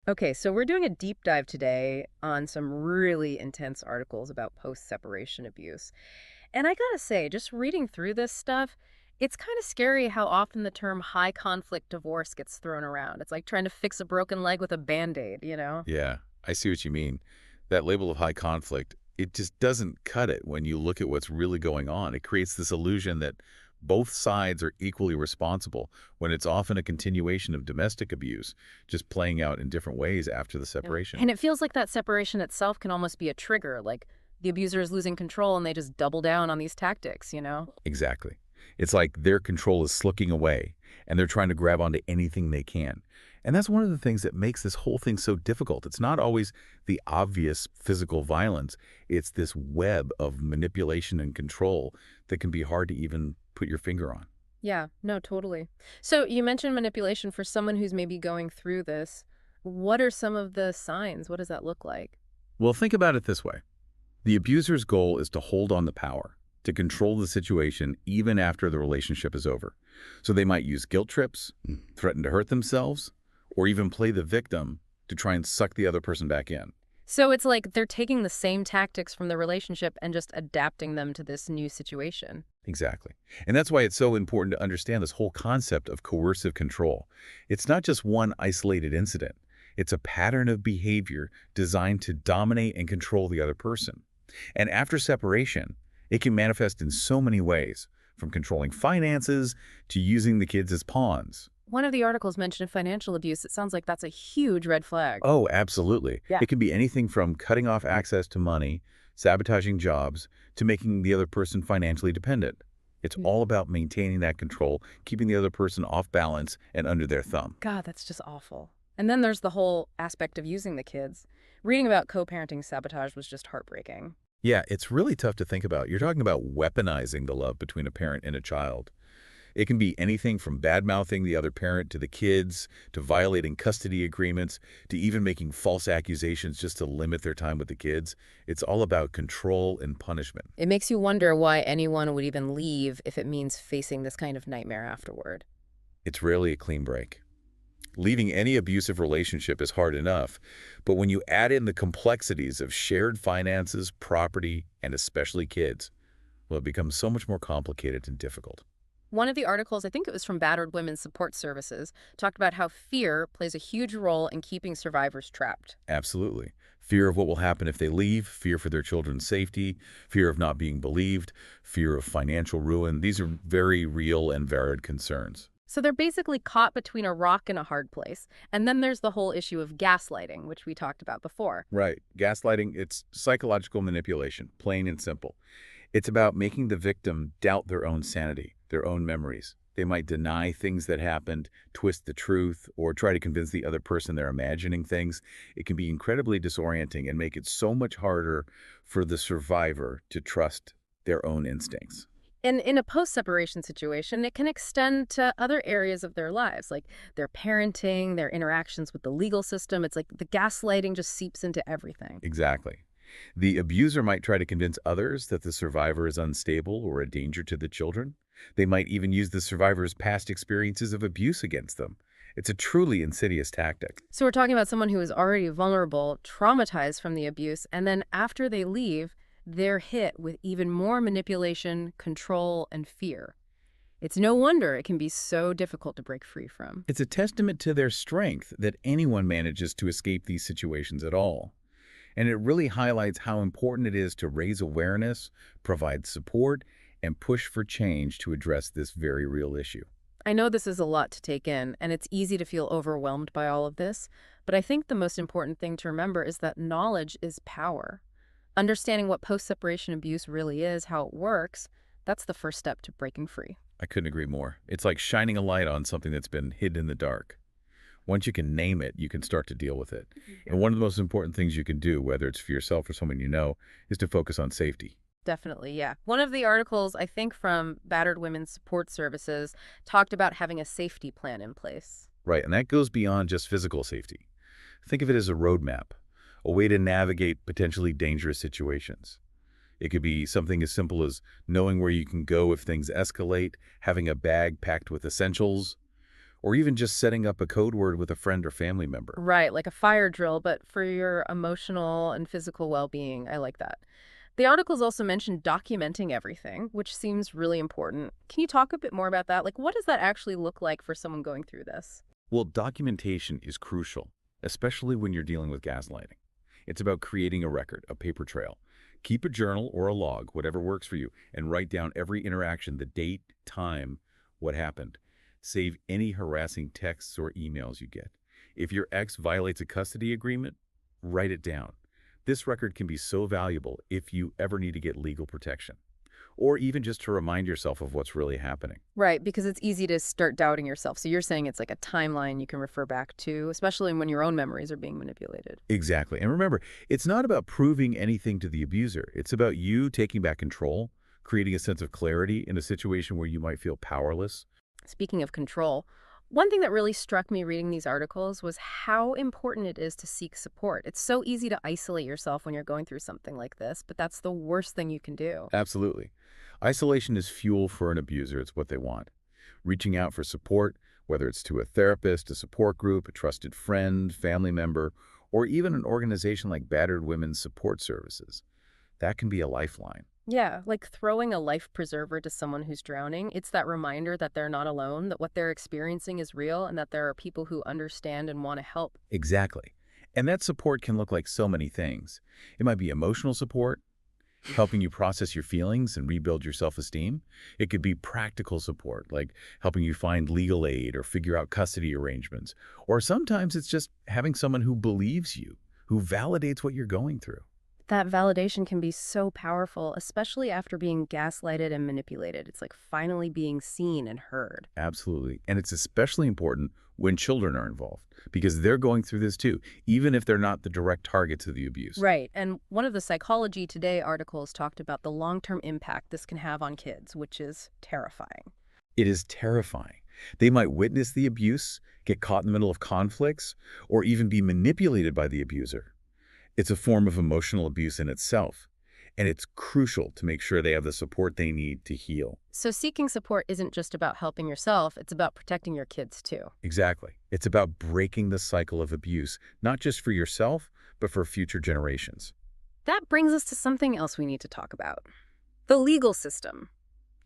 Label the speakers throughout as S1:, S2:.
S1: Okay, so we're doing a deep dive today on some really intense articles about post-separation abuse. And I gotta say, just reading through this stuff, it's kind of scary how often the term high conflict divorce gets thrown around. It's like trying to fix a broken leg with a band-aid, you know?
S2: Yeah, I see what you mean. That label of high conflict, it just doesn't cut it when you look at what's really going on. It creates this illusion that both sides are equally responsible when it's often a continuation of domestic abuse, just playing out in different ways after the
S1: Yeah.
S2: separation.
S1: And it feels like that separation itself can almost be a trigger, like the abuser is losing control and they just double down on these tactics, you know?
S2: Exactly. It's like their control is slipping away, and they're trying to grab onto anything they can. And that's one of the things that makes this whole thing so difficult. It's not always the obvious physical violence. It's this web of manipulation and control that can be hard to even put your finger on.
S1: Yeah, no, totally. So you mentioned manipulation for someone who's maybe going through this. What are some of the signs? What does that look like?
S2: Well, think about it this way. The abuser's goal is to hold on to power, to control the situation even after the relationship is over. So they might use guilt trips, threaten to hurt themselves, or even play the victim to try and suck the other person back in.
S1: So it's like they're taking the same tactics from the relationship and just adapting them to this new situation.
S2: Exactly. And that's why it's so important to understand this whole concept of coercive control. It's not just one isolated incident. It's a pattern of behavior designed to dominate and control the other person. And after separation, it can manifest in so many ways, from controlling finances to using the kids as pawns.
S1: One of the articles mentioned financial abuse. It sounds like that's a huge red flag.
S2: Oh, absolutely.
S1: Yeah.
S2: It can be anything from cutting off access to money, sabotaging jobs, to making the other person financially dependent. It's
S1: Mm.
S2: all about maintaining that control, keeping the other person off balance and under their thumb.
S1: God, that's just awful. And then there's the whole aspect of using the kids. Reading about co-parenting sabotage was just heartbreaking.
S2: Yeah, it's really tough to think about. You're talking about weaponizing the love between a parent and a child. It can be anything from bad-mouthing the other parent to the kids, to violating custody agreements, to even making false accusations just to limit their time with the kids. It's all about control and punishment.
S1: It makes you wonder why anyone would even leave if it means facing this kind of nightmare afterward.
S2: It's rarely a clean break. Leaving any abusive relationship is hard enough, but when you add in the complexities of shared finances, property, and especially kids, well, it becomes so much more complicated and difficult.
S1: One of the articles, I think it was from Battered Women's Support Services, talked about how fear plays a huge role in keeping survivors trapped.
S2: Absolutely. Fear of what will happen if they leave, fear for their children's safety, fear of not being believed, fear of financial ruin. These are very real and varied concerns.
S1: So they're basically caught between a rock and a hard place. And then there's the whole issue of gaslighting, which we talked about before.
S2: Right. Gaslighting, it's psychological manipulation, plain and simple. It's about making the victim doubt their own sanity, their own memories. They might deny things that happened, twist the truth, or try to convince the other person they're imagining things. It can be incredibly disorienting and make it so much harder for the survivor to trust their own instincts.
S1: And in a post-separation situation, it can extend to other areas of their lives, like their parenting, their interactions with the legal system. It's like the gaslighting just seeps into everything.
S2: Exactly. The abuser might try to convince others that the survivor is unstable or a danger to the children. They might even use the survivor's past experiences of abuse against them. It's a truly insidious tactic.
S1: So we're talking about someone who is already vulnerable, traumatized from the abuse, and then after they leave, they're hit with even more manipulation, control, and fear. It's no wonder it can be so difficult to break free from.
S2: It's a testament to their strength that anyone manages to escape these situations at all. And it really highlights how important it is to raise awareness, provide support, and push for change to address this very real issue.
S1: I know this is a lot to take in, and it's easy to feel overwhelmed by all of this, but I think the most important thing to remember is that knowledge is power. Understanding what post-separation abuse really is, how it works, that's the first step to breaking free.
S2: I couldn't agree more. It's like shining a light on something that's been hidden in the dark. Once you can name it, you can start to deal with it.
S1: Yeah.
S2: And one of the most important things you can do, whether it's for yourself or someone you know, is to focus on safety.
S1: Definitely, yeah. One of the articles, I think from Battered Women's Support Services, talked about having a safety plan in place.
S2: Right, and that goes beyond just physical safety. Think of it as a roadmap, a way to navigate potentially dangerous situations. It could be something as simple as knowing where you can go if things escalate, having a bag packed with essentials, or even just setting up a code word with a friend or family member.
S1: Right, like a fire drill, but for your emotional and physical well-being. I like that. The articles also mentioned documenting everything, which seems really important. Can you talk a bit more about that? Like, what does that actually look like for someone going through this?
S2: Well, documentation is crucial, especially when you're dealing with gaslighting. It's about creating a record, a paper trail. Keep a journal or a log, whatever works for you, and write down every interaction, the date, time, what happened. Save any harassing texts or emails you get. If your ex violates a custody agreement, write it down. This record can be so valuable if you ever need to get legal protection, or even just to remind yourself of what's really happening.
S1: Right, because it's easy to start doubting yourself. So you're saying it's like a timeline you can refer back to, especially when your own memories are being manipulated.
S2: Exactly. And remember, it's not about proving anything to the abuser. It's about you taking back control, creating a sense of clarity in a situation where you might feel powerless.
S1: Speaking of control, one thing that really struck me reading these articles was how important it is to seek support. It's so easy to isolate yourself when you're going through something like this, but that's the worst thing you can do.
S2: Absolutely. Isolation is fuel for an abuser. It's what they want. Reaching out for support, whether it's to a therapist, a support group, a trusted friend, family member, or even an organization like Battered Women's Support Services, that can be a lifeline.
S1: Yeah, like throwing a life preserver to someone who's drowning, it's that reminder that they're not alone, that what they're experiencing is real, and that there are people who understand and want to help.
S2: Exactly. And that support can look like so many things. It might be emotional support, helping you process your feelings and rebuild your self-esteem. It could be practical support, like helping you find legal aid or figure out custody arrangements. Or sometimes it's just having someone who believes you, who validates what you're going through.
S1: That validation can be so powerful, especially after being gaslighted and manipulated. It's like finally being seen and heard.
S2: Absolutely. And it's especially important when children are involved because they're going through this too, even if they're not the direct targets of the abuse.
S1: Right. And one of the Psychology Today articles talked about the long-term impact this can have on kids, which is terrifying.
S2: It is terrifying. They might witness the abuse, get caught in the middle of conflicts, or even be manipulated by the abuser. It's a form of emotional abuse in itself, and it's crucial to make sure they have the support they need to heal.
S1: So seeking support isn't just about helping yourself, it's about protecting your kids too.
S2: Exactly. It's about breaking the cycle of abuse, not just for yourself, but for future generations.
S1: That brings us to something else we need to talk about. The legal system.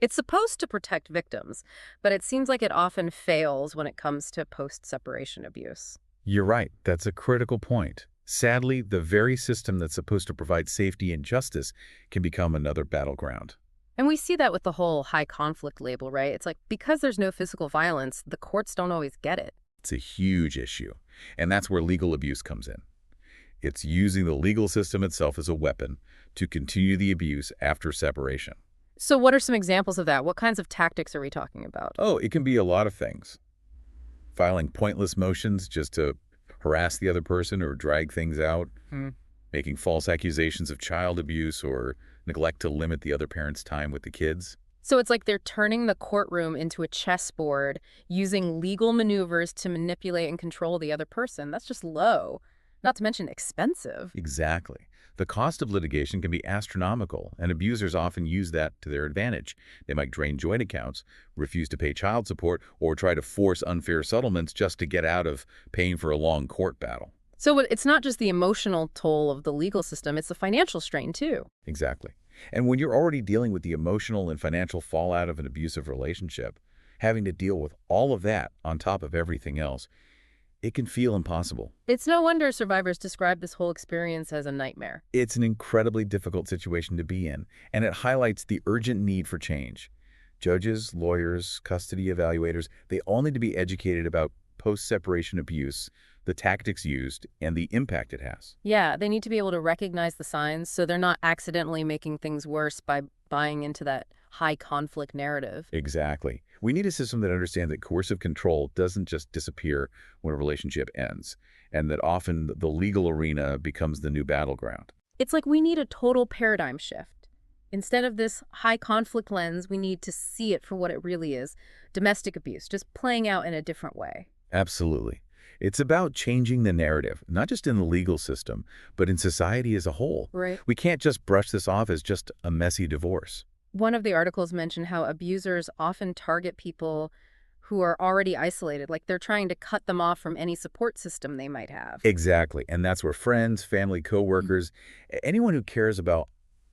S1: It's supposed to protect victims, but it seems like it often fails when it comes to post-separation abuse.
S2: You're right. That's a critical point. Sadly, the very system that's supposed to provide safety and justice can become another battleground.
S1: And we see that with the whole high conflict label, right? It's like because there's no physical violence, the courts don't always get it.
S2: It's a huge issue, and that's where legal abuse comes in. It's using the legal system itself as a weapon to continue the abuse after separation.
S1: So what are some examples of that? What kinds of tactics are we talking about?
S2: Oh, it can be a lot of things. Filing pointless motions just to harass the other person or drag things out,
S1: Hmm.
S2: making false accusations of child abuse or neglect to limit the other parent's time with the kids.
S1: So it's like they're turning the courtroom into a chessboard, using legal maneuvers to manipulate and control the other person. That's just low, not to mention expensive.
S2: Exactly. The cost of litigation can be astronomical, and abusers often use that to their advantage. They might drain joint accounts, refuse to pay child support, or try to force unfair settlements just to get out of paying for a long court battle.
S1: So it's not just the emotional toll of the legal system, it's the financial strain too.
S2: Exactly. And when you're already dealing with the emotional and financial fallout of an abusive relationship, having to deal with all of that on top of everything else, it can feel impossible.
S1: It's no wonder survivors describe this whole experience as a nightmare.
S2: It's an incredibly difficult situation to be in, and it highlights the urgent need for change. Judges, lawyers, custody evaluators, they all need to be educated about post-separation abuse, the tactics used, and the impact it has.
S1: Yeah, they need to be able to recognize the signs so they're not accidentally making things worse by buying into that high conflict narrative.
S2: Exactly. We need a system that understands that coercive control doesn't just disappear when a relationship ends, and that often the legal arena becomes the new battleground.
S1: It's like we need a total paradigm shift. Instead of this high conflict lens, we need to see it for what it really is, domestic abuse, just playing out in a different way.
S2: Absolutely. It's about changing the narrative, not just in the legal system, but in society as a whole.
S1: Right.
S2: We can't just brush this off as just a messy divorce.
S1: One of the articles mentioned how abusers often target people who are already isolated, like they're trying to cut them off from any support system they might have.
S2: Exactly. And that's where friends, family, coworkers, anyone who cares about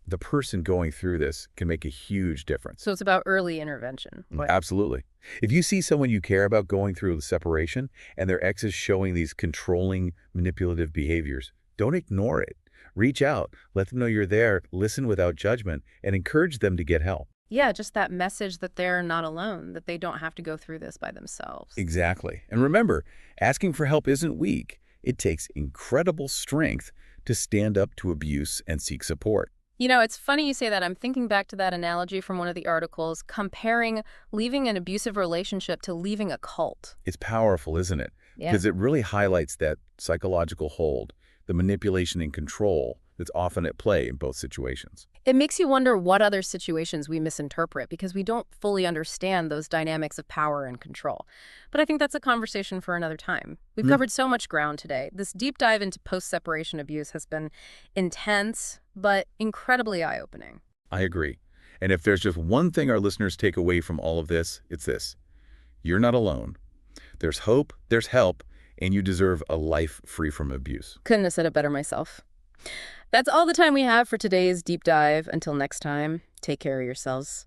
S2: the person going through this can make a huge difference.
S1: So it's about early intervention. Right.
S2: Absolutely. If you see someone you care about going through the separation and their ex is showing these controlling, manipulative behaviors, don't ignore it. Reach out, let them know you're there, listen without judgment, and encourage them to get help.
S1: Yeah, just that message that they're not alone, that they don't have to go through this by themselves.
S2: Exactly. And remember, asking for help isn't weak. It takes incredible strength to stand up to abuse and seek support.
S1: It's funny you say that. I'm thinking back to that analogy from one of the articles, comparing leaving an abusive relationship to leaving a cult.
S2: It's powerful, isn't it?
S1: Yeah.
S2: Because it really highlights that psychological hold, the manipulation and control that's often at play in both situations.
S1: It makes you wonder what other situations we misinterpret because we don't fully understand those dynamics of power and control. But I think that's a conversation for another time. We've covered so much ground today. This deep dive into post-separation abuse has been intense, but incredibly eye-opening.
S2: I agree. And if there's just one thing our listeners take away from all of this, it's this. You're not alone. There's hope, there's help, and you deserve a life free from abuse.
S1: Couldn't have said it better myself. That's all the time we have for today's deep dive. Until next time, take care of yourselves.